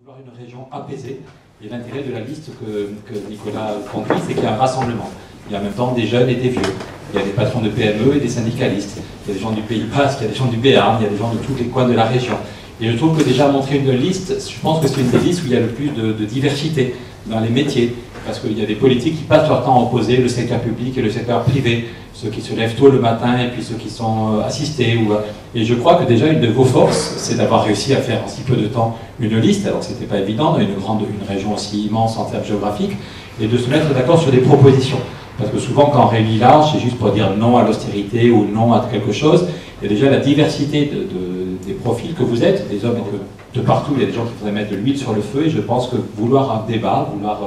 Vouloir une région apaisée, et l'intérêt de la liste que Nicolas conduit, c'est qu'il y a un rassemblement. Il y a en même temps des jeunes et des vieux. Il y a des patrons de PME et des syndicalistes. Il y a des gens du Pays Basque, il y a des gens du Béarn, il y a des gens de tous les coins de la région. Et je trouve que déjà montrer une liste, je pense que c'est une des listes où il y a le plus de diversité dans les métiers. Parce qu'il y a des politiques qui passent leur temps à opposer le secteur public et le secteur privé. Ceux qui se lèvent tôt le matin et puis ceux qui sont assistés. Et je crois que déjà une de vos forces, c'est d'avoir réussi à faire en si peu de temps une liste, alors que ce n'était pas évident dans une région aussi immense en termes géographiques, et de se mettre d'accord sur des propositions. Parce que souvent, quand on réunit large, c'est juste pour dire non à l'austérité ou non à quelque chose. Il y a déjà la diversité des profils que vous êtes, des hommes de partout. Il y a des gens qui voudraient mettre de l'huile sur le feu, et je pense que vouloir un débat, vouloir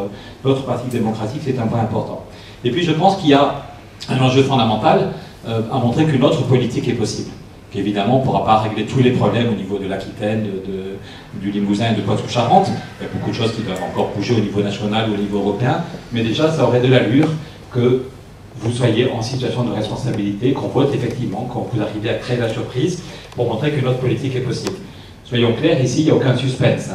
d'autres pratiques démocratiques, c'est un point important. Et puis je pense qu'il y a un enjeu fondamental à montrer qu'une autre politique est possible. Qu'évidemment, on ne pourra pas régler tous les problèmes au niveau de l'Aquitaine, du Limousin et de Poitou-Charentes. Il y a beaucoup de choses qui doivent encore bouger au niveau national ou au niveau européen. Mais déjà, ça aurait de l'allure que vous soyez en situation de responsabilité, qu'on vote effectivement, qu'on vous arrivez à créer la surprise pour montrer que notre politique est possible. Soyons clairs, ici, il n'y a aucun suspense.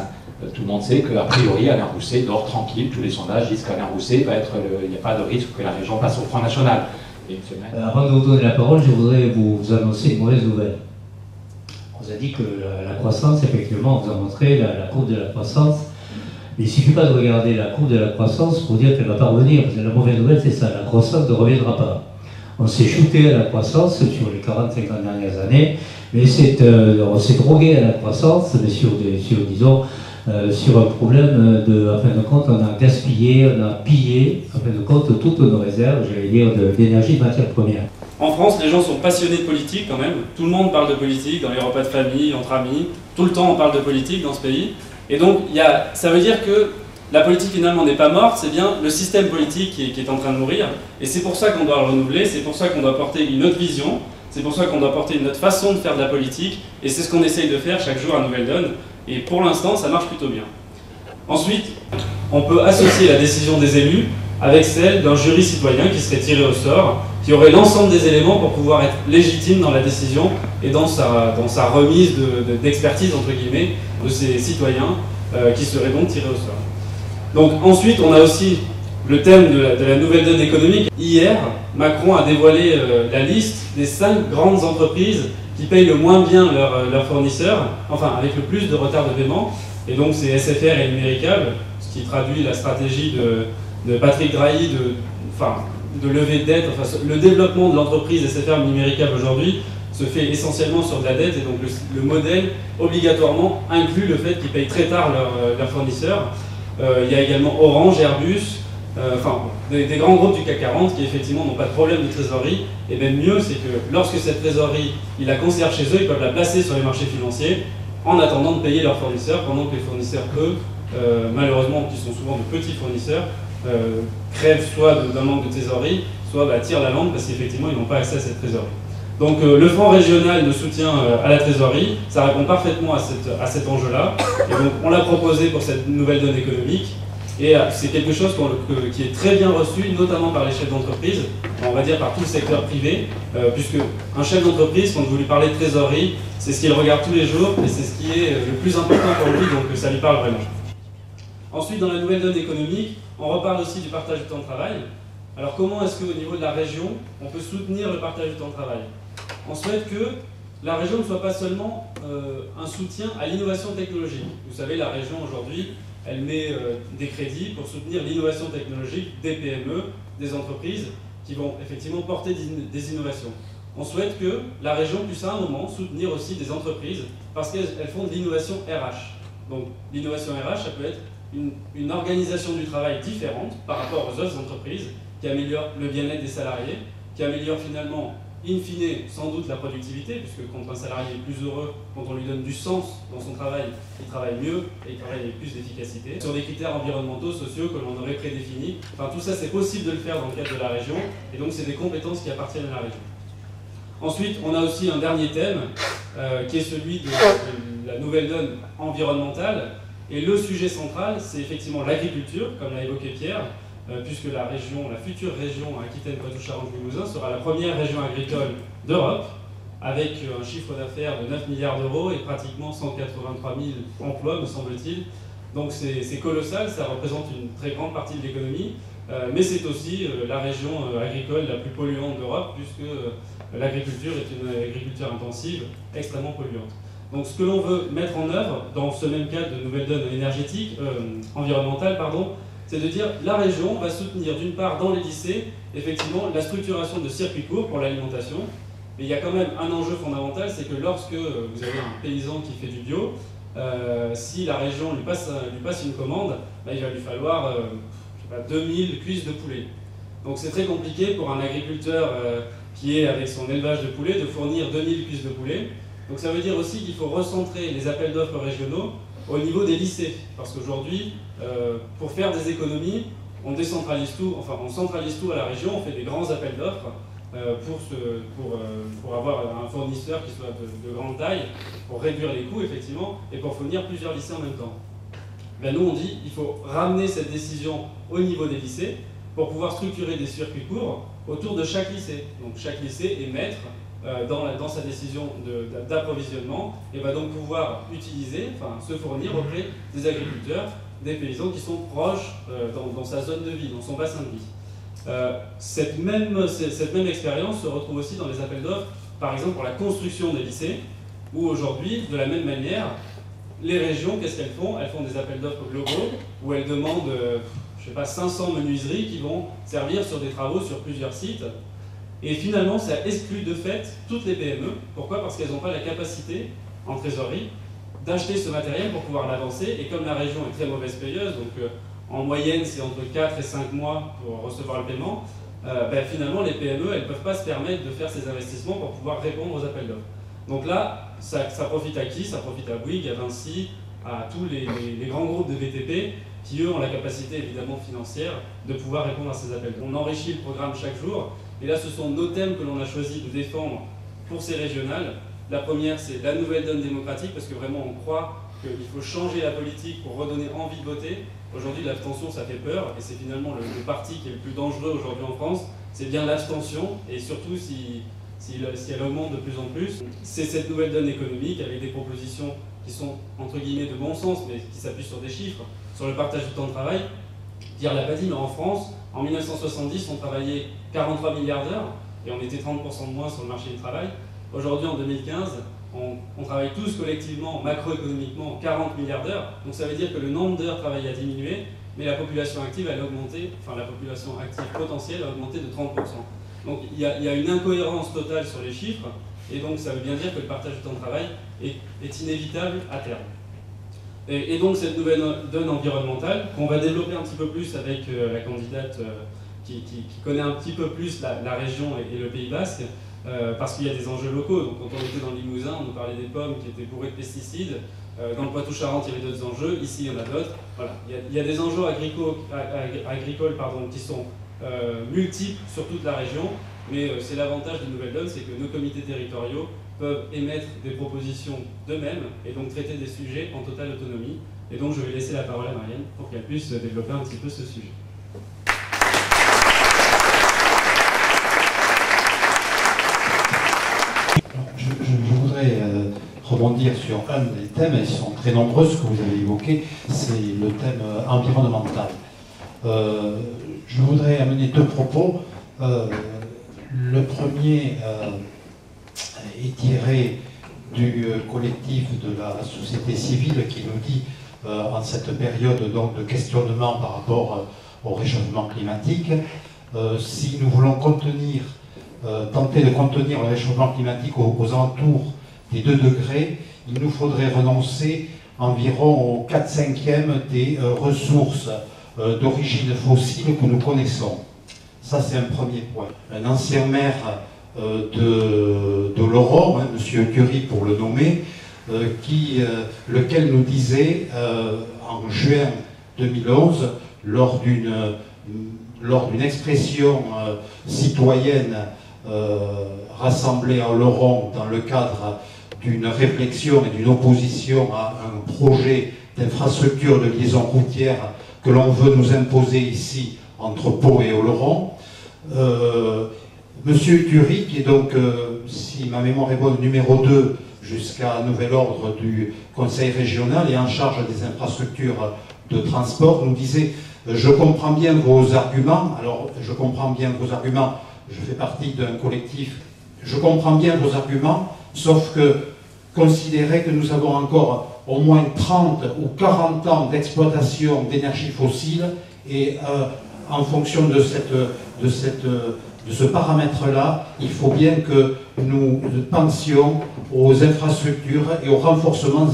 Tout le monde sait qu'a priori, Alain Rousset dort tranquille. Tous les sondages disent qu'Alain Rousset va être il n'y a pas de risque que la région passe au Front National. Avant de vous donner la parole, je voudrais vous annoncer une mauvaise nouvelle. On vous a dit que la croissance, effectivement, on vous a montré la courbe de la croissance. Mais il ne suffit pas de regarder la courbe de la croissance pour dire qu'elle ne va pas revenir. Parce que la mauvaise nouvelle, c'est ça, la croissance ne reviendra pas. On s'est shooté à la croissance sur les 40-50 dernières années, mais on s'est drogué à la croissance, mais sur un problème en fin de compte, on a gaspillé, on a pillé, en fin de compte, toutes nos réserves, j'allais dire, d'énergie, de matières premières. En France, les gens sont passionnés de politique quand même. Tout le monde parle de politique dans les repas de famille, entre amis. Tout le temps, on parle de politique dans ce pays. Et donc, ça veut dire que la politique finalement n'est pas morte, c'est bien le système politique qui est en train de mourir. Et c'est pour ça qu'on doit le renouveler, c'est pour ça qu'on doit porter une autre vision, c'est pour ça qu'on doit porter une autre façon de faire de la politique. Et c'est ce qu'on essaye de faire chaque jour à Nouvelle Donne. Et pour l'instant, ça marche plutôt bien. Ensuite, on peut associer la décision des élus avec celle d'un jury citoyen qui serait tiré au sort, qui aurait l'ensemble des éléments pour pouvoir être légitime dans la décision et dans sa remise d'expertise, entre guillemets, de ces citoyens qui seraient donc tirés au sort. Donc ensuite, on a aussi le thème de la nouvelle donne économique. Hier, Macron a dévoilé la liste des 5 grandes entreprises qui payent le moins bien leurs fournisseurs, enfin avec le plus de retard de paiement, et donc c'est SFR et Numéricable, ce qui traduit la stratégie de Patrick Drahi de lever de dette. Enfin, le développement de l'entreprise SFR Numéricable aujourd'hui se fait essentiellement sur de la dette, et donc le modèle obligatoirement inclut le fait qu'ils payent très tard leurs fournisseurs. Il y a également Orange, Airbus, des grands groupes du CAC 40 qui effectivement n'ont pas de problème de trésorerie, et même mieux, c'est que lorsque cette trésorerie, ils la conservent chez eux, ils peuvent la placer sur les marchés financiers en attendant de payer leurs fournisseurs, pendant que les fournisseurs, eux, malheureusement, qui sont souvent de petits fournisseurs, crèvent soit d'un manque de trésorerie, soit tirent la langue parce qu'effectivement ils n'ont pas accès à cette trésorerie. Donc le fonds régional de soutien à la trésorerie, ça répond parfaitement à cet enjeu-là, et donc on l'a proposé pour cette nouvelle donne économique. Et c'est quelque chose qui est très bien reçu, notamment par les chefs d'entreprise, on va dire par tout le secteur privé, puisque un chef d'entreprise, quand vous lui parlez de trésorerie, c'est ce qu'il regarde tous les jours, et c'est ce qui est le plus important pour lui, donc ça lui parle vraiment. Ensuite, dans la nouvelle donne économique, on reparle aussi du partage du temps de travail. Alors comment est-ce qu'au niveau de la région, on peut soutenir le partage du temps de travail? On souhaite que la région ne soit pas seulement un soutien à l'innovation technologique. Vous savez, la région aujourd'hui, elle met des crédits pour soutenir l'innovation technologique des PME, des entreprises qui vont effectivement porter des innovations. On souhaite que la région puisse à un moment soutenir aussi des entreprises parce qu'elles font de l'innovation RH. Donc l'innovation RH, ça peut être une organisation du travail différente par rapport aux autres entreprises qui améliore le bien-être des salariés, qui améliore finalement in fine, sans doute la productivité, puisque quand un salarié est plus heureux, quand on lui donne du sens dans son travail, il travaille mieux et il travaille avec plus d'efficacité. Sur des critères environnementaux, sociaux que l'on aurait prédéfinis. Enfin, tout ça, c'est possible de le faire dans le cadre de la région, et donc c'est des compétences qui appartiennent à la région. Ensuite, on a aussi un dernier thème, qui est celui de la nouvelle donne environnementale. Et le sujet central, c'est effectivement l'agriculture, comme l'a évoqué Pierre, puisque la future région Aquitaine-Poitou-Charentes-Limousin sera la première région agricole d'Europe, avec un chiffre d'affaires de 9 milliards d'euros et pratiquement 183 000 emplois, me semble-t-il, Donc c'est colossal, ça représente une très grande partie de l'économie, mais c'est aussi la région agricole la plus polluante d'Europe, puisque l'agriculture est une agriculture intensive extrêmement polluante. Donc ce que l'on veut mettre en œuvre dans ce même cadre de nouvelle donne énergétique, environnementale, pardon, c'est de dire la région va soutenir d'une part dans les lycées, effectivement, la structuration de circuits courts pour l'alimentation. Mais il y a quand même un enjeu fondamental, c'est que lorsque vous avez un paysan qui fait du bio, si la région lui passe une commande, bah, il va lui falloir je sais pas, 2000 cuisses de poulet. Donc c'est très compliqué pour un agriculteur qui est avec son élevage de poulet de fournir 2000 cuisses de poulet. Donc ça veut dire aussi qu'il faut recentrer les appels d'offres régionaux au niveau des lycées. Parce qu'aujourd'hui, pour faire des économies, on décentralise tout, enfin on centralise tout à la région, on fait des grands appels d'offres pour avoir un fournisseur qui soit de grande taille, pour réduire les coûts effectivement, et pour fournir plusieurs lycées en même temps. Ben, nous on dit qu'il faut ramener cette décision au niveau des lycées pour pouvoir structurer des circuits courts autour de chaque lycée. Donc chaque lycée est maître dans sa décision d'approvisionnement et va donc pouvoir utiliser, enfin se fournir auprès des agriculteurs, des paysans qui sont proches dans sa zone de vie, dans son bassin de vie. Cette même expérience se retrouve aussi dans les appels d'offres, par exemple pour la construction des lycées, où aujourd'hui, de la même manière, les régions, qu'est-ce qu'elles font? Elles font des appels d'offres globaux, où elles demandent, je sais pas, 500 menuiseries qui vont servir sur des travaux sur plusieurs sites. Et finalement, ça exclut de fait toutes les PME. Pourquoi? Parce qu'elles n'ont pas la capacité, en trésorerie, d'acheter ce matériel pour pouvoir l'avancer. Et comme la région est très mauvaise payeuse, donc en moyenne c'est entre 4 et 5 mois pour recevoir le paiement, ben, finalement les PME, elles ne peuvent pas se permettre de faire ces investissements pour pouvoir répondre aux appels d'offres. Donc là, ça profite à qui? Ça profite à Bouygues, à Vinci, à tous les grands groupes de BTP qui, eux, ont la capacité évidemment financière de pouvoir répondre à ces appels. On enrichit le programme chaque jour, et là, ce sont nos thèmes que l'on a choisi de défendre pour ces régionales. La première, c'est la nouvelle donne démocratique, parce que vraiment, on croit qu'il faut changer la politique pour redonner envie de voter. Aujourd'hui, l'abstention, ça fait peur, et c'est finalement le parti qui est le plus dangereux aujourd'hui en France, c'est bien l'abstention, et surtout si elle augmente de plus en plus. C'est cette nouvelle donne économique avec des propositions qui sont entre guillemets de bon sens, mais qui s'appuient sur des chiffres, sur le partage du temps de travail. Pierre l'a pas dit, mais en France, en 1970, on travaillait 43 milliards d'heures, et on était 30% de moins sur le marché du travail. Aujourd'hui, en 2015, on travaille tous collectivement, macroéconomiquement, 40 milliards d'heures. Donc ça veut dire que le nombre d'heures travaillées a diminué, mais la population active, elle a augmenté, enfin la population active potentielle a augmenté de 30%. Donc il y a une incohérence totale sur les chiffres, et donc ça veut bien dire que le partage du temps de travail est inévitable à terme. Et donc cette nouvelle donne environnementale, qu'on va développer un petit peu plus avec la candidate qui connaît un petit peu plus la région et le Pays Basque, parce qu'il y a des enjeux locaux. Donc quand on était dans le Limousin, on nous parlait des pommes qui étaient bourrées de pesticides. Dans le Poitou-Charentes, il y avait d'autres enjeux. Ici, il y en a d'autres. Voilà. Il y a des enjeux agricoles qui sont multiples sur toute la région, mais c'est l'avantage de Nouvelle Donne, c'est que nos comités territoriaux peuvent émettre des propositions d'eux-mêmes et donc traiter des sujets en totale autonomie. Et donc je vais laisser la parole à Marianne pour qu'elle puisse développer un petit peu ce sujet. Je voudrais rebondir sur un des thèmes, et ils sont très nombreux, ce que vous avez évoqué, c'est le thème environnemental. Je voudrais amener deux propos. Le premier est tiré du collectif de la société civile qui nous dit, en cette période donc, de questionnement par rapport au réchauffement climatique, si nous voulons tenter de contenir le réchauffement climatique aux alentours des 2 degrés, il nous faudrait renoncer environ au 4/5 des ressources d'origine fossile que nous connaissons. Ça, c'est un premier point. Un ancien maire de l'Aurore, hein, M. Curie pour le nommer, lequel nous disait en juin 2011, lors d'une expression citoyenne rassemblée à Oloron dans le cadre d'une réflexion et d'une opposition à un projet d'infrastructure de liaison routière que l'on veut nous imposer ici entre Pau et Oloron. Monsieur Curie, qui est donc, si ma mémoire est bonne, numéro 2 jusqu'à nouvel ordre du Conseil régional et en charge des infrastructures de transport nous disait « Je comprends bien vos arguments ». Alors, je comprends bien vos arguments, je fais partie d'un collectif. Je comprends bien vos arguments, sauf que considérez que nous avons encore au moins 30 ou 40 ans d'exploitation d'énergie fossile et en fonction de ce paramètre-là, il faut bien que nous pensions aux infrastructures et au renforcement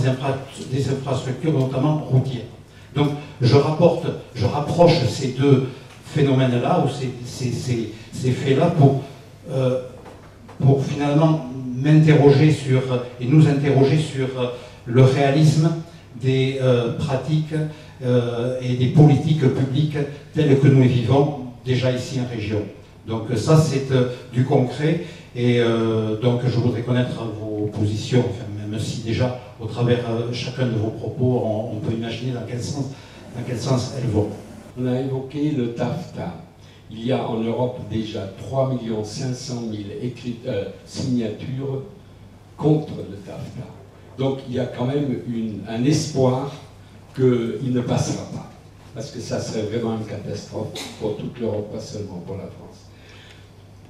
des infrastructures, notamment routières. Donc je rapproche ces deux phénomènes-là, ou ces faits-là, pour finalement m'interroger sur, et nous interroger sur le réalisme des pratiques et des politiques publiques telles que nous les vivons déjà ici en région. Donc ça c'est du concret, et donc je voudrais connaître vos positions, enfin, même si déjà au travers chacun de vos propos on peut imaginer dans quel sens elles vont. On a évoqué le TAFTA. Il y a en Europe déjà 3 500 000 signatures contre le TAFTA. Donc il y a quand même un espoir qu'il ne passera pas. Parce que ça serait vraiment une catastrophe pour toute l'Europe, pas seulement pour la France.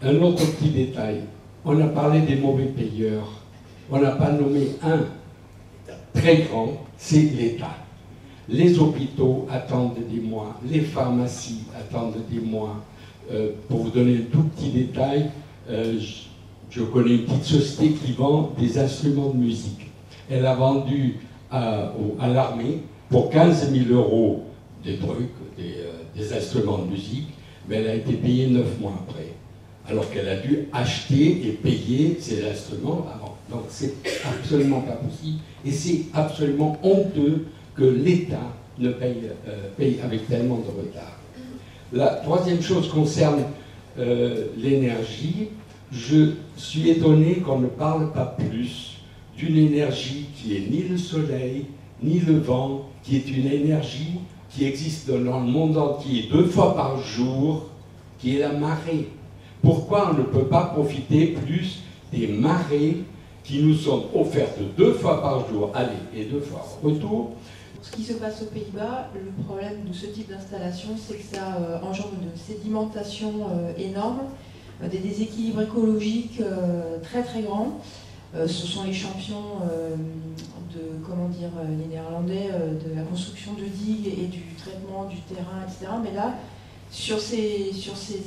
Un autre petit détail. On a parlé des mauvais payeurs. On n'a pas nommé un très grand, c'est l'État. Les hôpitaux attendent des mois, les pharmacies attendent des mois. Pour vous donner un tout petit détail, je connais une petite société qui vend des instruments de musique. Elle a vendu à l'armée pour 15 000 € des trucs, des instruments de musique, mais elle a été payée 9 mois après. Alors qu'elle a dû acheter et payer ces instruments avant. Donc c'est absolument pas possible, et c'est absolument honteux que l'État ne paye avec tellement de retard. La troisième chose concerne l'énergie. Je suis étonné qu'on ne parle pas plus d'une énergie qui est ni le soleil, ni le vent, qui est une énergie qui existe dans le monde entier 2 fois par jour, qui est la marée. Pourquoi on ne peut pas profiter plus des marées qui nous sont offertes 2 fois par jour, aller et 2 fois retour? Ce qui se passe aux Pays-Bas, le problème de ce type d'installation, c'est que ça engendre une sédimentation énorme, des déséquilibres écologiques très très grands. Ce sont les champions les Néerlandais, de la construction de digues et du traitement du terrain, etc. Mais là, sur ces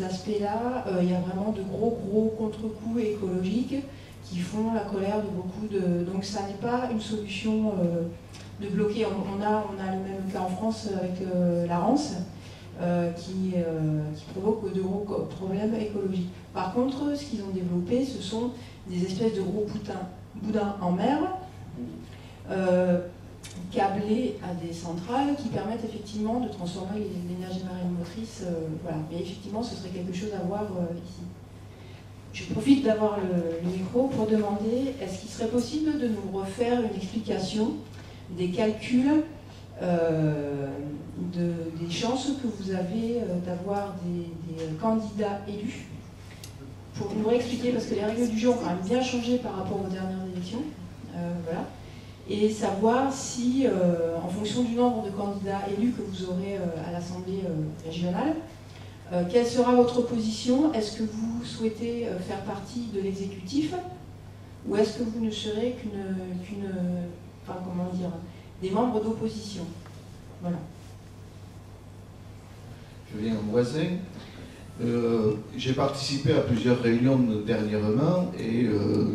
aspects-là, il y a vraiment de gros contre-coups écologiques qui font la colère de beaucoup de... Donc ça n'est pas une solution de bloquer. On a le même cas en France avec la Rance, qui provoque de gros problèmes écologiques. Par contre, ce qu'ils ont développé, ce sont des espèces de gros boudins en mer, câblés à des centrales qui permettent effectivement de transformer l'énergie marine motrice. Voilà. Mais effectivement, ce serait quelque chose à voir ici. Je profite d'avoir le micro pour demander, est-ce qu'il serait possible de nous refaire une explication des calculs des chances que vous avez d'avoir des candidats élus, pour nous réexpliquer, parce que les règles du jeu ont quand même bien changé par rapport aux dernières élections, voilà, et savoir si, en fonction du nombre de candidats élus que vous aurez à l'Assemblée régionale, quelle sera votre position? Est-ce que vous souhaitez faire partie de l'exécutif, ou est-ce que vous ne serez des membres d'opposition? Voilà. Je viens en voisin. J'ai participé à plusieurs réunions dernièrement, et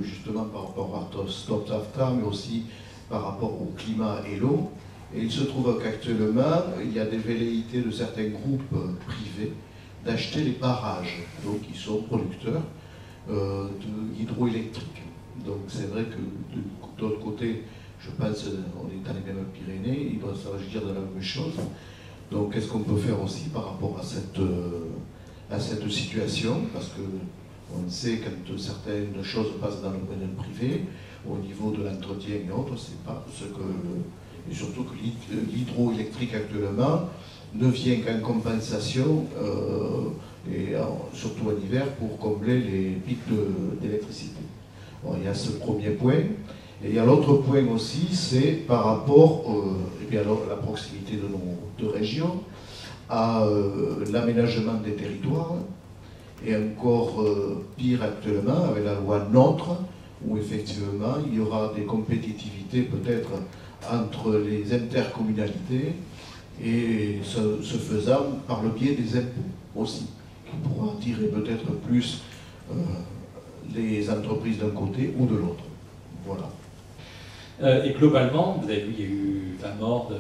justement par rapport à Stop TAFTA, mais aussi par rapport au climat et l'eau. Et il se trouve qu'actuellement, il y a des velléités de certains groupes privés d'acheter les barrages, donc qui sont producteurs hydroélectriques. Donc c'est vrai que de l'autre côté, je pense qu'on est dans les mêmes Pyrénées, il doit s'agir de la même chose. Donc qu'est-ce qu'on peut faire aussi par rapport à cette situation? Parce qu'on sait quand certaines choses passent dans le domaine privé, au niveau de l'entretien et autres, c'est pas ce que... Et surtout que l'hydroélectrique actuellement ne vient qu'en compensation, surtout en hiver, pour combler les pics d'électricité. Bon, il y a ce premier point. Et il y a l'autre point aussi, c'est par rapport à la proximité de nos deux régions, à l'aménagement des territoires, et encore pire actuellement avec la loi NOTRe, où effectivement il y aura des compétitivités peut-être entre les intercommunalités, et ce faisant par le biais des impôts aussi, qui pourront attirer peut-être plus les entreprises d'un côté ou de l'autre. Voilà. Et globalement, vous avez vu, il y a eu 20 morts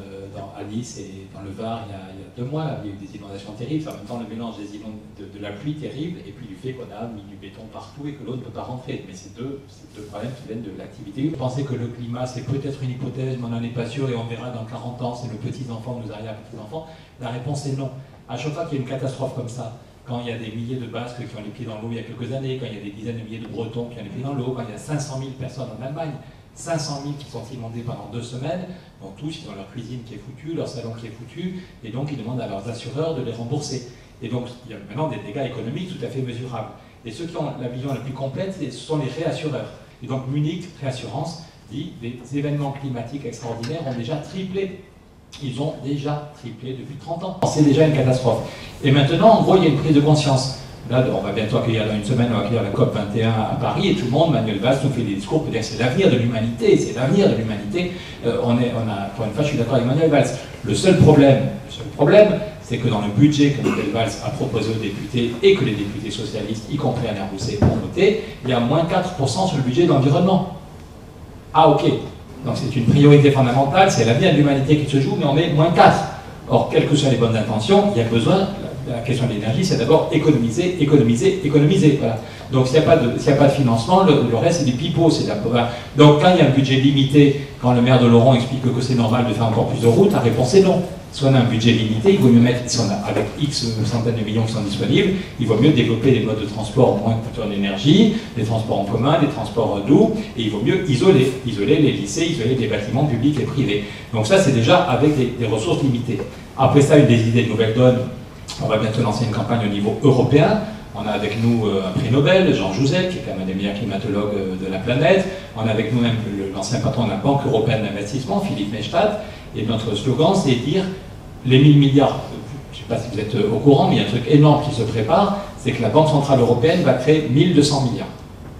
à Nice et dans le Var il y a 2 mois. Là, il y a eu des inondations terribles. En même temps, le mélange de la pluie terrible et puis du fait qu'on a mis du béton partout et que l'eau ne peut pas rentrer. Mais c'est deux problèmes qui viennent de l'activité. Vous pensez que le climat, c'est peut-être une hypothèse, mais on n'en est pas sûr et on verra dans 40 ans, c'est nos petits-enfants, nos arrière-petits-enfants. La réponse est non. À chaque fois qu'il y a une catastrophe comme ça, quand il y a des milliers de Basques qui ont les pieds dans l'eau il y a quelques années, quand il y a des dizaines de milliers de Bretons qui ont les pieds dans l'eau, quand il y a 500 000 personnes en Allemagne, 500 000 qui sont inondés pendant 2 semaines, donc tous, ils ont leur cuisine qui est foutue, leur salon qui est foutu, et donc ils demandent à leurs assureurs de les rembourser. Et donc il y a maintenant des dégâts économiques tout à fait mesurables. Et ceux qui ont la vision la plus complète, ce sont les réassureurs. Et donc Munich Réassurance dit que les événements climatiques extraordinaires ont déjà triplé. Ils ont déjà triplé depuis 30 ans. C'est déjà une catastrophe. Et maintenant, en gros, il y a une prise de conscience. Là, on va bientôt accueillir dans une semaine, on va accueillir la COP21 à Paris, et tout le monde, Manuel Valls nous fait des discours pour dire que c'est l'avenir de l'humanité, c'est l'avenir de l'humanité. Pour une fois, je suis d'accord avec Manuel Valls. Le seul problème, c'est que dans le budget que Manuel Valls a proposé aux députés, et que les députés socialistes, y compris Alain Rousset, ont voté, il y a moins 4% sur le budget de l'environnement. Ah, ok. Donc c'est une priorité fondamentale, c'est l'avenir de l'humanité qui se joue, mais on met moins 4. Or, quelles que soient les bonnes intentions, il y a besoin, la question de l'énergie, c'est d'abord économiser, économiser, économiser. Voilà. Donc s'il n'y a pas de financement, le reste c'est des pipeaux. Donc quand il y a un budget limité, quand le maire de Laurent explique que c'est normal de faire encore plus de routes, la réponse est non. Si on a un budget limité, il vaut mieux mettre, si on a avec X centaines de millions qui sont disponibles, il vaut mieux développer des modes de transport moins coûteux en énergie, des transports en commun, des transports doux, et il vaut mieux isoler les lycées, isoler les bâtiments publics et privés. Donc ça, c'est déjà avec des ressources limitées. Après ça, une des idées de nouvelle donne, on va bientôt lancer une campagne au niveau européen. On a avec nous un prix Nobel, Jean Jouzel, qui est quand même un des meilleurs climatologues de la planète. On a avec nous même l'ancien patron de la Banque européenne d'investissement, Philippe Maystadt. Et notre slogan, c'est dire les 1000 milliards. Je ne sais pas si vous êtes au courant, mais il y a un truc énorme qui se prépare, c'est que la Banque centrale européenne va créer 1200 milliards.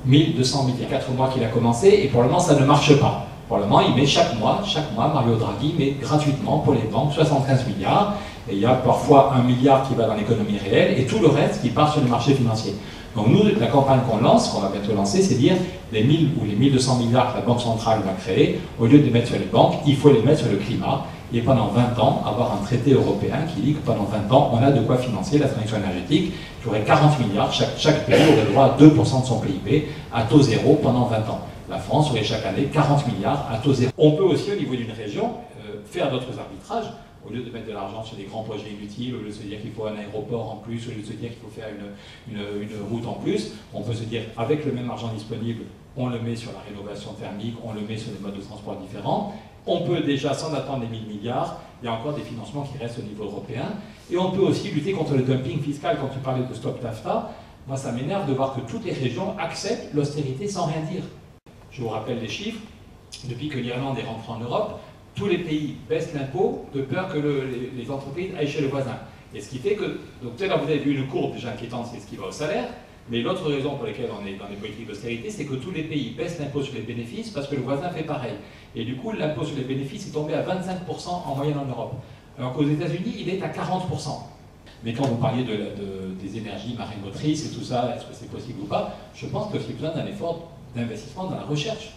1200 milliards. Il y a 4 mois qu'il a commencé, et pour le moment, ça ne marche pas. Pour le moment, il met chaque mois, Mario Draghi met gratuitement pour les banques 75 milliards. Et il y a parfois 1 milliard qui va dans l'économie réelle et tout le reste qui part sur le marché financier. Donc nous, la campagne qu'on lance, qu'on va bientôt lancer, c'est dire les 1000 ou les 1200 milliards que la Banque centrale va créer, au lieu de les mettre sur les banques, il faut les mettre sur le climat. Et pendant 20 ans, avoir un traité européen qui dit que pendant 20 ans, on a de quoi financer la transition énergétique. Il y aurait 40 milliards, chaque pays aurait le droit à 2% de son PIB à taux zéro pendant 20 ans. La France aurait chaque année 40 milliards à taux zéro. On peut aussi, au niveau d'une région, faire d'autres arbitrages. Au lieu de mettre de l'argent sur des grands projets inutiles, au lieu de se dire qu'il faut un aéroport en plus, au lieu de se dire qu'il faut faire une route en plus, on peut se dire, avec le même argent disponible, on le met sur la rénovation thermique, on le met sur des modes de transport différents. On peut déjà, sans attendre les 1000 milliards, il y a encore des financements qui restent au niveau européen. Et on peut aussi lutter contre le dumping fiscal. Quand tu parlais de Stop TAFTA, moi ça m'énerve de voir que toutes les régions acceptent l'austérité sans rien dire. Je vous rappelle les chiffres. Depuis que l'Irlande est rentrée en Europe, tous les pays baissent l'impôt de peur que les entreprises aillent chez le voisin. Et ce qui fait que, donc tout à l'heure vous avez vu une courbe déjà inquiétante, c'est ce qui va au salaire, mais l'autre raison pour laquelle on est dans les politiques d'austérité, c'est que tous les pays baissent l'impôt sur les bénéfices parce que le voisin fait pareil. Et du coup, l'impôt sur les bénéfices est tombé à 25% en moyenne en Europe. Alors qu'aux États-Unis, il est à 40%. Mais quand vous parliez des énergies marémotrices et tout ça, est-ce que c'est possible ou pas, je pense qu'il y a besoin d'un effort d'investissement dans la recherche.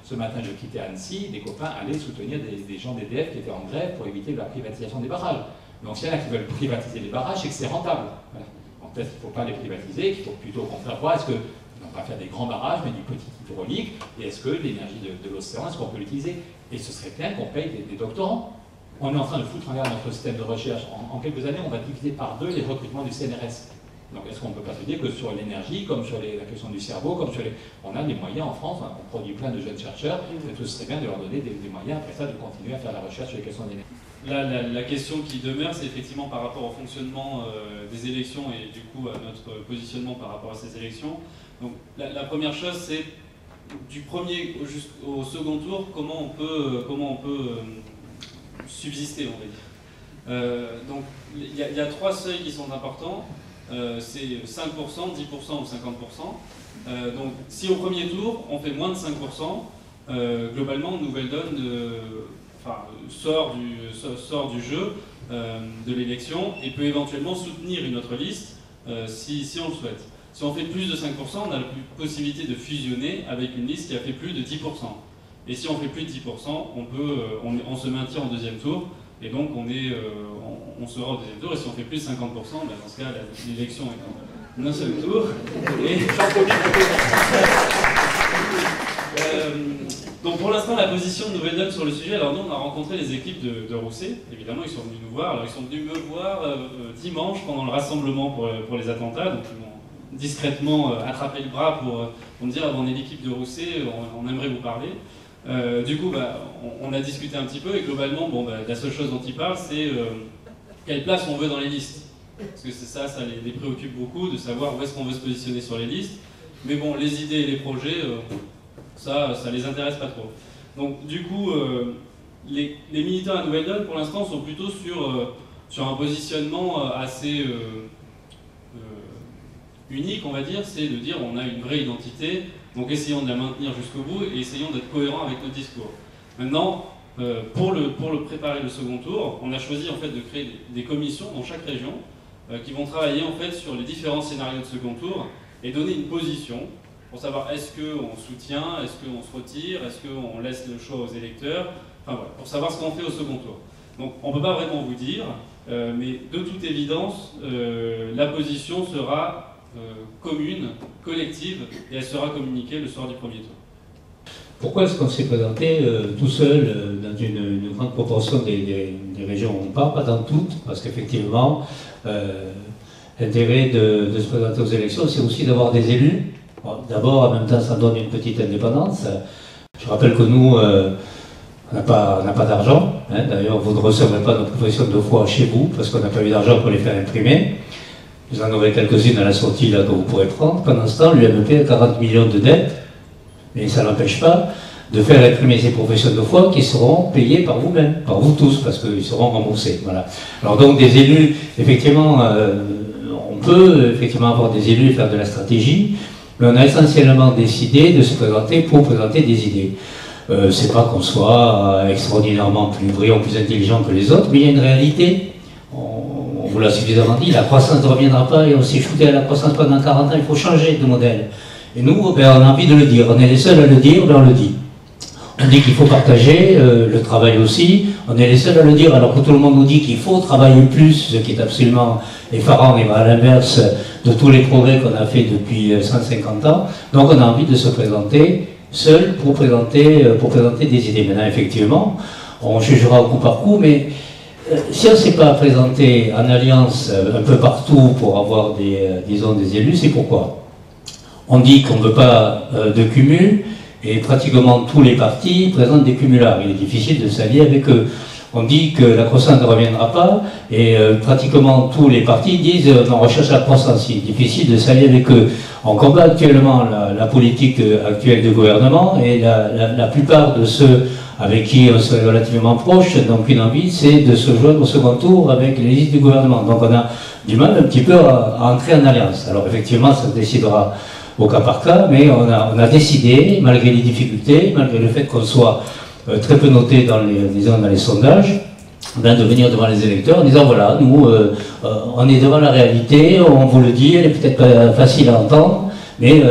Ce matin, je quittais Annecy, des copains allaient soutenir des gens d'EDF qui étaient en grève pour éviter la privatisation des barrages. Donc s'il y en a qui veulent privatiser les barrages, c'est que c'est rentable. Voilà. Donc peut-être qu'il ne faut pas les privatiser, qu'il faut plutôt au contraire voir, est-ce que, non pas faire des grands barrages, mais du petit hydraulique, et est-ce que l'énergie de l'océan, est-ce qu'on peut l'utiliser? Et ce serait bien qu'on paye des doctorants. On est en train de foutre en l'air notre système de recherche. En quelques années, on va diviser par 2 les recrutements du CNRS. Donc est-ce qu'on ne peut pas se dire que sur l'énergie, comme sur la question du cerveau, comme sur on a des moyens en France, on produit plein de jeunes chercheurs, et ce serait bien de leur donner des moyens après ça de continuer à faire la recherche sur les questions d'énergie. Là, la question qui demeure, c'est effectivement par rapport au fonctionnement des élections et du coup à notre positionnement par rapport à ces élections. Donc la première chose, c'est du premier jusqu'au second tour, comment on peut subsister, on va dire. Donc il y a 3 seuils qui sont importants, c'est 5%, 10% ou 50%. Donc si au premier tour on fait moins de 5%, globalement Nouvelle Donne sort du jeu de l'élection et peut éventuellement soutenir une autre liste si on le souhaite. Si on fait plus de 5%, on a la possibilité de fusionner avec une liste qui a fait plus de 10%. Et si on fait plus de 10%, on se maintient en deuxième tour, et donc on sera au deuxième tour. Et si on fait plus de 50%, ben dans ce cas, l'élection est en un seul tour. Et donc pour l'instant, la position de Nouvelle Donne sur le sujet, alors nous on a rencontré les équipes de Rousset, évidemment ils sont venus nous voir, alors ils sont venus me voir dimanche pendant le rassemblement pour les attentats, donc ils m'ont discrètement attrapé le bras pour me dire on est l'équipe de Rousset, on aimerait vous parler. Du coup on a discuté un petit peu et globalement la seule chose dont ils parlent c'est quelle place on veut dans les listes. Parce que ça les préoccupe beaucoup de savoir où est-ce qu'on veut se positionner sur les listes. Mais bon, les idées et les projets, ça les intéresse pas trop. Donc du coup, les militants à Nouvelle Donne pour l'instant sont plutôt sur un positionnement assez unique, on va dire, c'est de dire on a une vraie identité, donc essayons de la maintenir jusqu'au bout et essayons d'être cohérents avec notre discours. Maintenant, pour préparer le second tour, on a choisi en fait de créer des commissions dans chaque région qui vont travailler en fait sur les différents scénarios de second tour et donner une position pour savoir est-ce qu'on soutient, est-ce qu'on se retire, est-ce qu'on laisse le choix aux électeurs, enfin voilà, pour savoir ce qu'on fait au second tour. Donc on ne peut pas vraiment vous dire, mais de toute évidence, la position sera commune, collective, et elle sera communiquée le soir du premier tour. Pourquoi est-ce qu'on s'est présenté tout seul dans une grande proportion des régions où on parle, pas dans toutes, parce qu'effectivement, l'intérêt de se présenter aux élections, c'est aussi d'avoir des élus. Bon, d'abord, en même temps, ça donne une petite indépendance. Je rappelle que nous, on n'a pas d'argent. Hein. D'ailleurs, vous ne recevrez pas nos professions de foi chez vous, parce qu'on n'a pas eu d'argent pour les faire imprimer. Vous en aurez quelques-unes à la sortie là, que vous pourrez prendre. Pendant ce temps, l'UMP a 40 millions de dettes. Mais ça n'empêche pas de faire imprimer ces professions de foi qui seront payées par vous-même, par vous tous, parce qu'ils seront remboursés. Voilà. Alors donc des élus, effectivement, on peut effectivement avoir des élus et faire de la stratégie, mais on a essentiellement décidé de se présenter pour présenter des idées. C'est pas qu'on soit extraordinairement plus brillant, plus intelligent que les autres, mais il y a une réalité. On vous l'a suffisamment dit, la croissance ne reviendra pas et on s'est foutu à la croissance pendant 40 ans, il faut changer de modèle. Et nous, on a envie de le dire. On est les seuls à le dire, on le dit. On dit qu'il faut partager le travail aussi. On est les seuls à le dire, alors que tout le monde nous dit qu'il faut travailler plus, ce qui est absolument effarant et va à l'inverse de tous les progrès qu'on a fait depuis 150 ans. Donc on a envie de se présenter seul pour présenter des idées. Maintenant, effectivement, on jugera au coup par coup, mais si on ne s'est pas présenté en alliance un peu partout pour avoir disons, des élus, c'est pourquoi? On dit qu'on ne veut pas de cumul, et pratiquement tous les partis présentent des cumulards. Il est difficile de s'allier avec eux. On dit que la croissance ne reviendra pas, et pratiquement tous les partis disent on recherche la croissance. Il est difficile de s'allier avec eux. On combat actuellement la politique actuelle du gouvernement, et la plupart de ceux avec qui on serait relativement proche, donc une envie, c'est de se joindre au second tour avec les listes du gouvernement. Donc on a du mal un petit peu à entrer en alliance. Alors effectivement, ça se décidera au cas par cas, mais on a décidé, malgré les difficultés, malgré le fait qu'on soit très peu noté dans les sondages, de venir devant les électeurs en disant voilà, nous, on est devant la réalité, on vous le dit, elle est peut-être pas facile à entendre, mais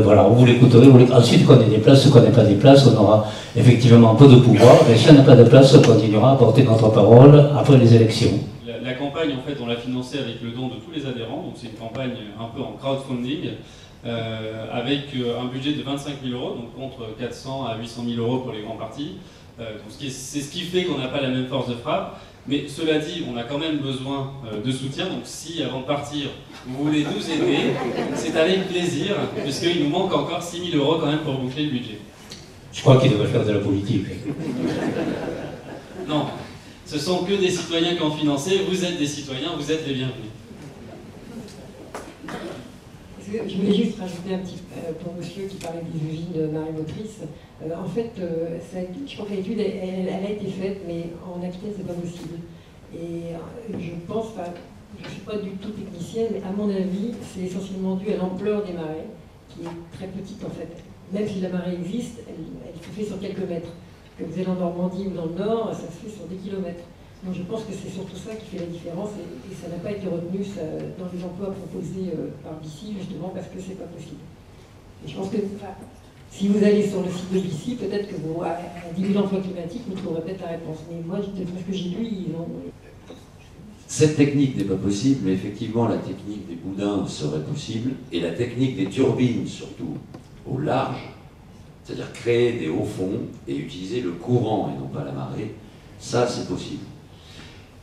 voilà, vous l'écouterez. Ensuite, qu'on ait des places, qu'on n'ait pas des places, on aura effectivement un peu de pouvoir, et si on n'a pas de place, on continuera à porter notre parole après les élections. La campagne, en fait, on l'a financée avec le don de tous les adhérents, donc c'est une campagne un peu en crowdfunding, avec un budget de 25 000 €, donc contre 400 à 800 000 € pour les grands partis. C'est ce qui fait qu'on n'a pas la même force de frappe. Mais cela dit, on a quand même besoin de soutien. Donc si, avant de partir, vous voulez nous aider, c'est avec plaisir, puisqu'il nous manque encore 6 000 € quand même pour boucler le budget. Je crois qu'il devrait faire de la politique. Non, ce sont que des citoyens qui ont financé. Vous êtes des citoyens, vous êtes les bienvenus. Je voulais juste rajouter un petit pour monsieur qui parlait des usines marémotrices. En fait, je crois que l'étude, elle a été faite, mais en Aquitaine, c'est pas possible. Et je pense, je ne suis pas du tout technicienne, mais à mon avis, c'est essentiellement dû à l'ampleur des marées, qui est très petite en fait. Même si la marée existe, elle se fait sur quelques mètres. Que vous allez en Normandie ou dans le Nord, ça se fait sur des kilomètres. Donc je pense que c'est surtout ça qui fait la différence, et ça n'a pas été retenu dans les emplois proposés par BICI, justement parce que c'est pas possible. Et je pense que si vous allez sur le site de BICI, peut-être que vous, à 10 000 emplois climatiques, vous trouverez peut-être la réponse. Mais moi, d'après ce que j'ai lu, ils ont... Cette technique n'est pas possible, mais effectivement, la technique des boudins serait possible, et la technique des turbines, surtout, au large, c'est-à-dire créer des hauts fonds et utiliser le courant et non pas la marée, ça, c'est possible.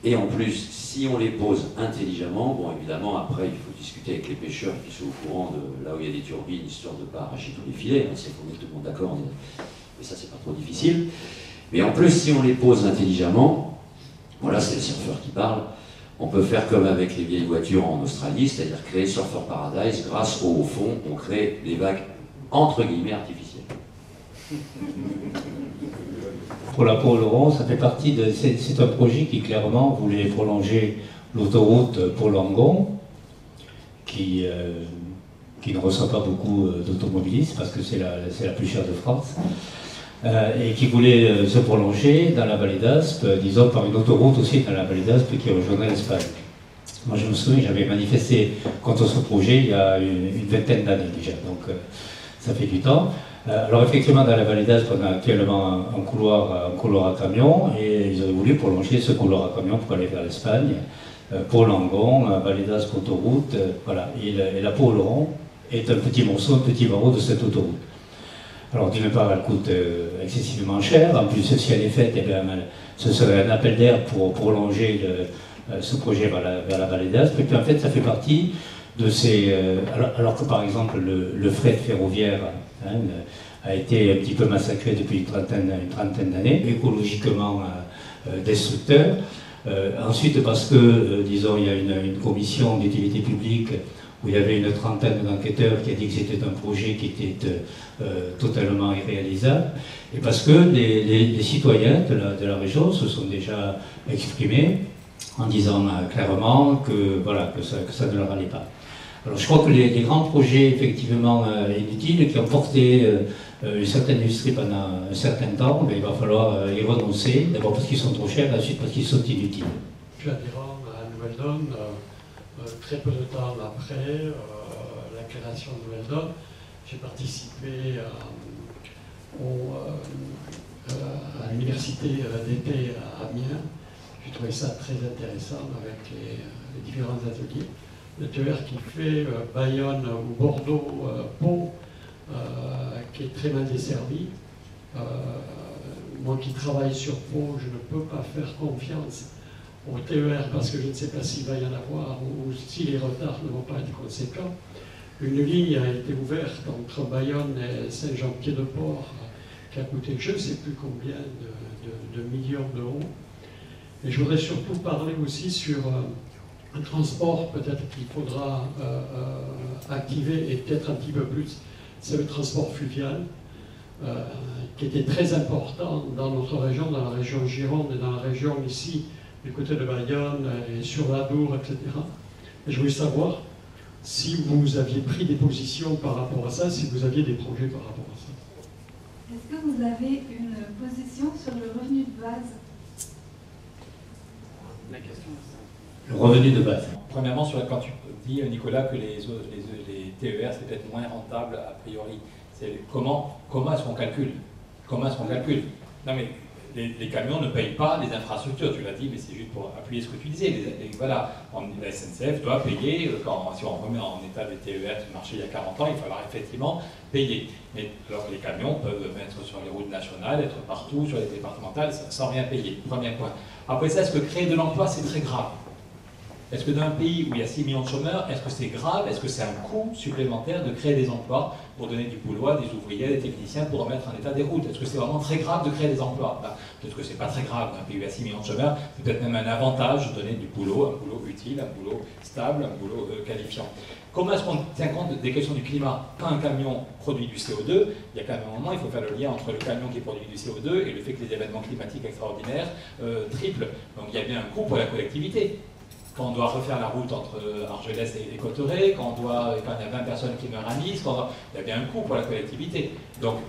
Et en plus, si on les pose intelligemment, bon, évidemment, après, il faut discuter avec les pêcheurs qui sont au courant de là où il y a des turbines, histoire de ne pas arracher tous les filets, c'est pour mettre tout le monde d'accord, mais ça, c'est pas trop difficile. Mais en plus, si on les pose intelligemment, voilà, c'est le surfeur qui parle, on peut faire comme avec les vieilles voitures en Australie, c'est-à-dire créer Surfer Paradise, grâce au fond, on crée des vagues, entre guillemets, artificielles. Pour la Pau-Laurent, ça fait partie de... C'est un projet qui clairement voulait prolonger l'autoroute pour Langon, qui ne reçoit pas beaucoup d'automobilistes parce que c'est la plus chère de France, et qui voulait se prolonger dans la vallée d'Aspe, disons par une autoroute aussi dans la vallée d'Aspe qui rejoindrait l'Espagne. Moi je me souviens, j'avais manifesté contre ce projet il y a une vingtaine d'années déjà, donc ça fait du temps. Alors effectivement, dans la vallée d'Aspe, on a actuellement un couloir à camion, et ils auraient voulu prolonger ce couloir à camion pour aller vers l'Espagne, pour Langon, vallée d'Aspe, autoroute, voilà. Et la Pau-Laurent est un petit morceau, un petit barreau de cette autoroute. Alors d'une part, elle coûte excessivement cher, en plus si elle est faite, eh bien, ce serait un appel d'air pour prolonger ce projet vers la vallée d'Aspe, et puis en fait ça fait partie de ces... alors que par exemple le fret ferroviaire a été un petit peu massacré depuis une trentaine d'années, écologiquement destructeur. Ensuite parce que, disons, il y a une commission d'utilité publique où il y avait une trentaine d'enquêteurs qui a dit que c'était un projet qui était totalement irréalisable, et parce que les citoyens de la région se sont déjà exprimés en disant clairement que, voilà, que ça ne leur allait pas. Alors je crois que les grands projets effectivement inutiles qui ont porté une certaine industrie pendant un certain temps, ben, il va falloir y renoncer, d'abord parce qu'ils sont trop chers, ensuite parce qu'ils sont inutiles. Je suis adhérent à Nouvelle-Donne, très peu de temps après la création de Nouvelle-Donne, j'ai participé à l'université d'été à Amiens. J'ai trouvé ça très intéressant avec les différents ateliers. Le TER qui fait Bayonne ou Bordeaux, Pau, qui est très mal desservi. Moi qui travaille sur Pau, je ne peux pas faire confiance au TER parce que je ne sais pas s'il va y en avoir ou si les retards ne vont pas être conséquents. Une ligne a été ouverte entre Bayonne et Saint-Jean-Pied-de-Port qui a coûté je ne sais plus combien de millions d'euros. Et je voudrais surtout parler aussi sur un transport peut-être qu'il faudra activer et peut-être un petit peu plus, c'est le transport fluvial, qui était très important dans notre région, dans la région Gironde et dans la région ici, du côté de Bayonne et sur l'Adour, etc. Et je voulais savoir si vous aviez pris des positions par rapport à ça, si vous aviez des projets par rapport à ça. Est-ce que vous avez une position sur le revenu de base? La question est Le revenu de base. Premièrement, quand tu dis, Nicolas, que les TER c'est peut-être moins rentable a priori, c'est comment est-ce qu'on calcule? Comment est-ce qu'on calcule? Non mais les camions ne payent pas les infrastructures, tu l'as dit, mais c'est juste pour appuyer ce que tu disais. Voilà, la SNCF doit payer, si on remet en état des TER qui marchaient il y a 40 ans, il va falloir effectivement payer. Mais alors les camions peuvent mettre sur les routes nationales, être partout, sur les départementales, sans rien payer. Premier point. Après ça, est-ce que créer de l'emploi, c'est très grave? Est-ce que dans un pays où il y a 6 millions de chômeurs, est-ce que c'est grave, est-ce que c'est un coût supplémentaire de créer des emplois pour donner du boulot à des ouvriers, des techniciens pour remettre en état des routes? Est-ce que c'est vraiment très grave de créer des emplois? Peut-être que c'est pas très grave, dans un pays où il y a 6 millions de chômeurs, c'est peut-être même un avantage de donner du boulot, un boulot utile, un boulot stable, un boulot qualifiant. Comment est-ce qu'on tient compte des questions du climat? Quand un camion produit du CO2, il y a quand même un moment, il faut faire le lien entre le camion qui produit du CO2 et le fait que les événements climatiques extraordinaires triplent. Donc il y a bien un coût pour la collectivité. Quand on doit refaire la route entre Argelès et Cauterets, quand il y a 20 personnes qui meurent à Nice, il y a bien un coût pour la collectivité. Donc,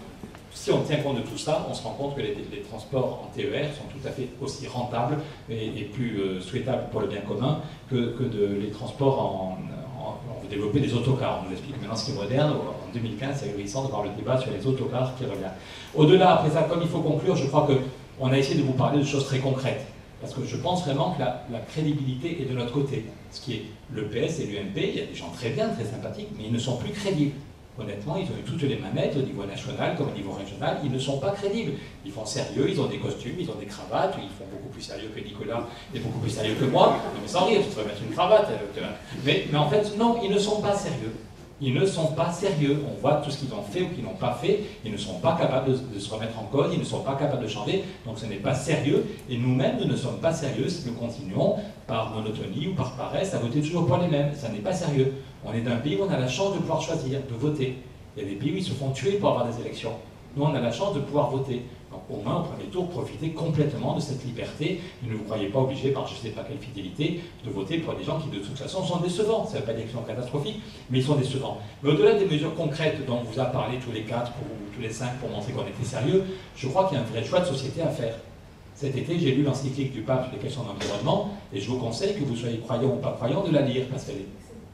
si on tient compte de tout ça, on se rend compte que les transports en TER sont tout à fait aussi rentables et plus souhaitables pour le bien commun que les transports on veut développer des autocars. On nous explique maintenant ce qui est moderne. En 2015, c'est ahurissant de voir le débat sur les autocars qui revient. Au-delà, après ça, comme il faut conclure, je crois qu'on a essayé de vous parler de choses très concrètes. Parce que je pense vraiment que la crédibilité est de notre côté. Ce qui est le PS et l'UMP, il y a des gens très bien, très sympathiques, mais ils ne sont plus crédibles. Honnêtement, ils ont eu toutes les manettes au niveau national comme au niveau régional, ils ne sont pas crédibles. Ils font sérieux, ils ont des costumes, ils ont des cravates, ils font beaucoup plus sérieux que Nicolas et beaucoup plus sérieux que moi. Non mais sans rire, tu devrais mettre une cravate. Mais en fait, non, ils ne sont pas sérieux. Ils ne sont pas sérieux. On voit tout ce qu'ils ont fait ou qu'ils n'ont pas fait. Ils ne sont pas capables de se remettre en cause. Ils ne sont pas capables de changer. Donc ce n'est pas sérieux. Et nous-mêmes, nous ne sommes pas sérieux si nous continuons par monotonie ou par paresse à voter toujours pour les mêmes. Ça n'est pas sérieux. On est d'un pays où on a la chance de pouvoir choisir, de voter. Il y a des pays où ils se font tuer pour avoir des élections. Nous, on a la chance de pouvoir voter. Donc au moins, au premier tour, profitez complètement de cette liberté. Ne vous croyez pas obligés, par je ne sais pas quelle fidélité, de voter pour des gens qui, de toute façon, sont décevants. Ça ne veut pas dire qu'ils sont catastrophiques, mais ils sont décevants. Mais au-delà des mesures concrètes dont on vous a parlé tous les 4 ou tous les 5 pour montrer qu'on était sérieux, je crois qu'il y a un vrai choix de société à faire. Cet été, j'ai lu l'encyclique du pape sur les questions d'environnement, et je vous conseille, que vous soyez croyant ou pas croyant, de la lire, parce qu'elle est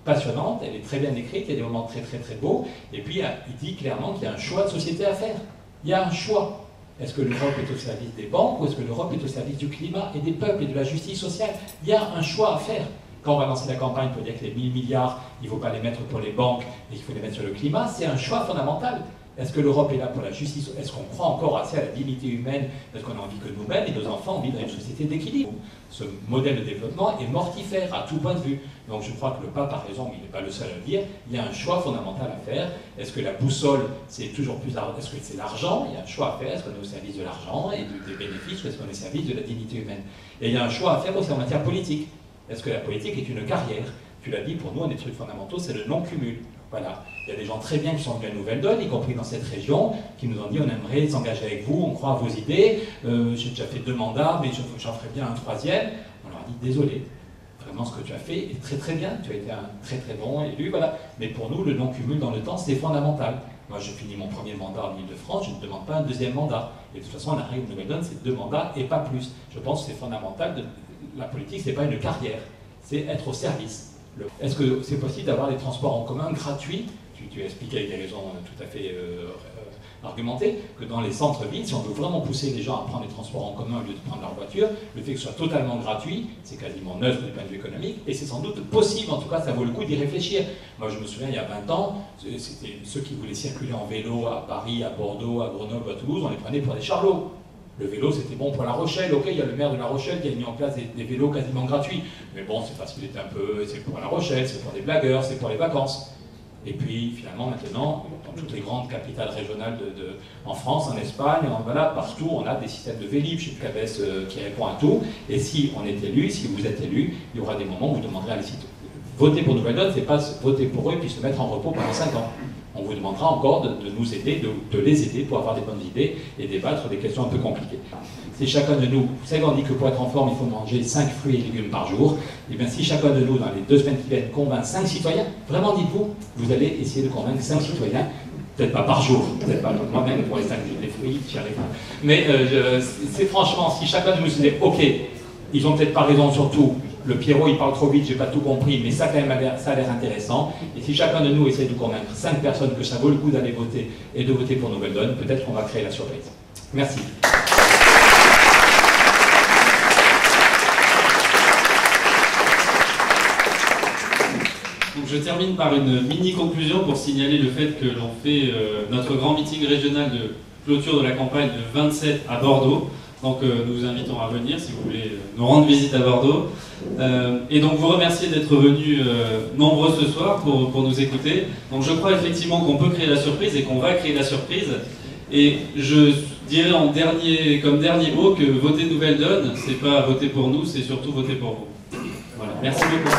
passionnante, elle est très bien écrite, il y a des moments très très très beaux, et puis il dit clairement qu'il y a un choix de société à faire. Il y a un choix. Est-ce que l'Europe est au service des banques ou est-ce que l'Europe est au service du climat et des peuples et de la justice sociale? Il y a un choix à faire. Quand on va lancer la campagne pour dire que les 1000 milliards, il ne faut pas les mettre pour les banques et qu'il faut les mettre sur le climat, c'est un choix fondamental. Est-ce que l'Europe est là pour la justice? Est-ce qu'on croit encore assez à la dignité humaine? Est-ce qu'on a envie que nous-mêmes et nos enfants vivent dans une société d'équilibre? Ce modèle de développement est mortifère à tout point de vue. Donc je crois que le pape a raison, mais il n'est pas le seul à le dire. Il y a un choix fondamental à faire. Est-ce que la boussole, c'est toujours plus... Est-ce que c'est l'argent? Il y a un choix à faire. Est-ce qu'on est au service de l'argent et des bénéfices ou est-ce qu'on est au service de la dignité humaine? Et il y a un choix à faire aussi en matière politique. Est-ce que la politique est une carrière? Tu l'as dit, pour nous, un des trucs fondamentaux, c'est le non-cumul. Voilà. Il y a des gens très bien qui sont venus à Nouvelle-Donne, y compris dans cette région, qui nous ont dit on aimerait s'engager avec vous, on croit à vos idées, j'ai déjà fait 2 mandats, mais j'en ferai bien un 3e. On leur a dit désolé, vraiment ce que tu as fait est très très bien, tu as été un très très bon élu, voilà. Mais pour nous, le non-cumul dans le temps, c'est fondamental. Moi, je finis mon 1er mandat en Ile-de-France, je ne demande pas un 2e mandat. Et de toute façon, la règle de Nouvelle-Donne, c'est 2 mandats et pas plus. Je pense que c'est fondamental. La politique, ce n'est pas une carrière, c'est être au service. Est-ce que c'est possible d'avoir des transports en commun gratuits? Tu as expliqué avec des raisons tout à fait argumentées que dans les centres-villes, si on veut vraiment pousser les gens à prendre les transports en commun au lieu de prendre leur voiture, le fait que ce soit totalement gratuit, c'est quasiment neutre du point de vue économique, et c'est sans doute possible, en tout cas ça vaut le coup d'y réfléchir. Moi je me souviens, il y a 20 ans, c'était ceux qui voulaient circuler en vélo à Paris, à Bordeaux, à Grenoble, à Toulouse, on les prenait pour des charlots. Le vélo, c'était bon pour La Rochelle. Ok, il y a le maire de La Rochelle qui a mis en place des vélos quasiment gratuits. Mais bon, c'est parce qu'il était un peu... C'est pour La Rochelle, c'est pour des blagueurs, c'est pour les vacances. Et puis, finalement, maintenant, dans toutes les grandes capitales régionales en France, en Espagne, voilà, partout, on a des systèmes de Vélib, chez Cabès qui répond à tout. Et si on est élu, si vous êtes élu, il y aura des moments où vous demanderez à les citoyens. Voter pour Nouvelle-Donne, c'est pas voter pour eux puis se mettre en repos pendant 5 ans. On vous demandera encore de nous aider, de les aider pour avoir des bonnes idées et débattre des questions un peu compliquées. Si chacun de nous, vous savez, on dit que pour être en forme, il faut manger 5 fruits et légumes par jour. Et bien si chacun de nous, dans les 2 semaines qui viennent, convainc 5 citoyens, vraiment dites-vous, vous allez essayer de convaincre 5 citoyens, peut-être pas par jour, peut-être pas moi-même pour les 5 des fruits, j'y arrive pas. Mais c'est franchement, si chacun de nous se dit, ok, ils ont peut-être pas raison sur tout, le Pierrot il parle trop vite, j'ai pas tout compris, mais ça quand même ça a l'air intéressant. Et si chacun de nous essaie de convaincre 5 personnes que ça vaut le coup d'aller voter et de voter pour Nouvelle-Donne, peut-être qu'on va créer la surprise. Merci. Donc je termine par une mini-conclusion pour signaler le fait que l'on fait notre grand meeting régional de clôture de la campagne le 27 à Bordeaux. Donc nous vous invitons à venir si vous voulez nous rendre visite à Bordeaux. Et donc vous remercier d'être venus nombreux ce soir pour nous écouter. Donc je crois effectivement qu'on peut créer la surprise et qu'on va créer la surprise. Et je dirais comme dernier mot que voter Nouvelle Donne, c'est pas voter pour nous, c'est surtout voter pour vous. Voilà, merci beaucoup.